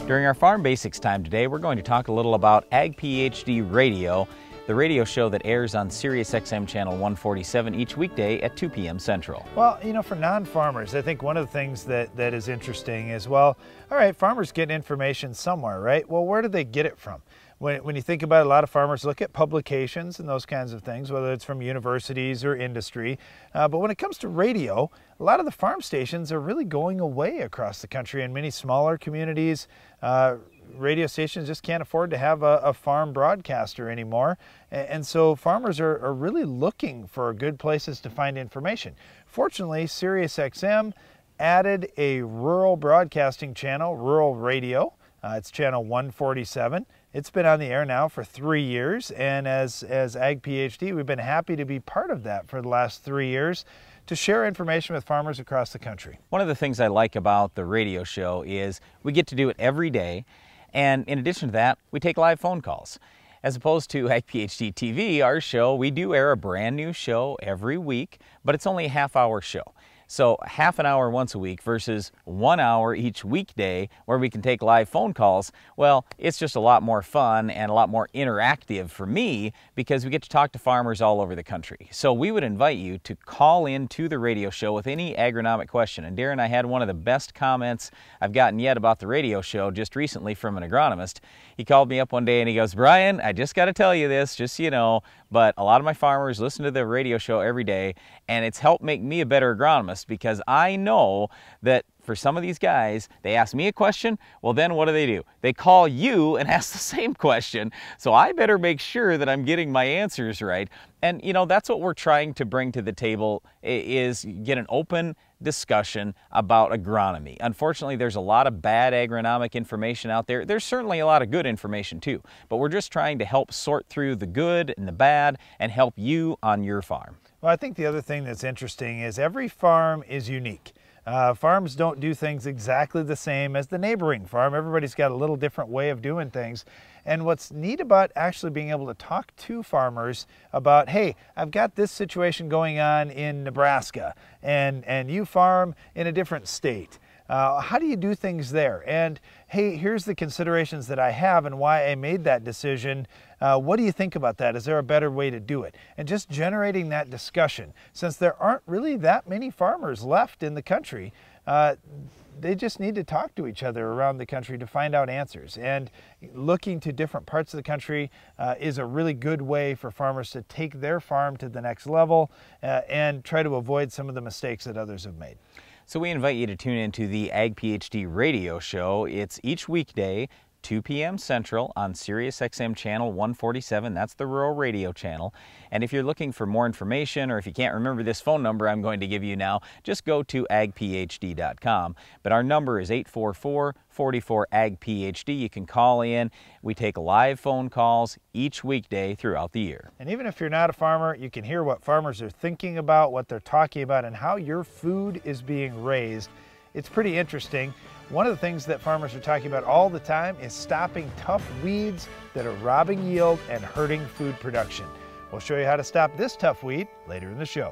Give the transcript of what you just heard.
During our Farm Basics time today, we're going to talk a little about AgPhD Radio, the radio show that airs on SiriusXM channel 147 each weekday at 2 p.m. Central. Well, you know, for non-farmers, I think one of the things that is interesting is, well, all right, farmers get information somewhere, right? Well, where do they get it from? When you think about it, a lot of farmers look at publications and those kinds of things, whether it's from universities or industry. But when it comes to radio, a lot of the farm stations are really going away across the country. In many smaller communities, radio stations just can't afford to have a farm broadcaster anymore. And so farmers are really looking for good places to find information. Fortunately, SiriusXM added a rural broadcasting channel, rural radio. It's channel 147. It's been on the air now for 3 years, and as AgPhD, we've been happy to be part of that for the last 3 years to share information with farmers across the country. One of the things I like about the radio show is we get to do it every day, and in addition to that, we take live phone calls. As opposed to AgPhD TV, our show, we do air a brand new show every week, but it's only a half-hour show. So half an hour once a week versus 1 hour each weekday where we can take live phone calls, well, it's just a lot more fun and a lot more interactive for me because we get to talk to farmers all over the country. So we would invite you to call in to the radio show with any agronomic question. And Darren, I had one of the best comments I've gotten yet about the radio show just recently from an agronomist. He called me up one day and he goes, "Brian, I just got to tell you this, just so you know, but a lot of my farmers listen to the radio show every day and it's helped make me a better agronomist because I know that for some of these guys, they ask me a question, well then what do? They call you and ask the same question, so I better make sure that I'm getting my answers right." And you know, that's what we're trying to bring to the table, is get an open discussion about agronomy. Unfortunately, there's a lot of bad agronomic information out there. There's certainly a lot of good information too, but we're just trying to help sort through the good and the bad and help you on your farm. Well, I think the other thing that's interesting is every farm is unique. Farms don't do things exactly the same as the neighboring farm. Everybody's got a little different way of doing things. And what's neat about actually being able to talk to farmers about, hey, I've got this situation going on in Nebraska, and you farm in a different state. How do you do things there? And hey, here's the considerations that I have and why I made that decision. What do you think about that? Is there a better way to do it? And just generating that discussion. Since there aren't really that many farmers left in the country, they just need to talk to each other around the country to find out answers. And looking to different parts of the country is a really good way for farmers to take their farm to the next level and try to avoid some of the mistakes that others have made. So we invite you to tune into the AgPhD radio show. It's each weekday, 2 p.m. Central on SiriusXM channel 147. That's the rural radio channel. And if you're looking for more information, or if you can't remember this phone number I'm going to give you now, just go to agphd.com. But our number is 844-44-AGPHD. You can call in. We take live phone calls each weekday throughout the year. And even if you're not a farmer, you can hear what farmers are thinking about, what they're talking about, and how your food is being raised. It's pretty interesting. One of the things that farmers are talking about all the time is stopping tough weeds that are robbing yield and hurting food production. We'll show you how to stop this tough weed later in the show.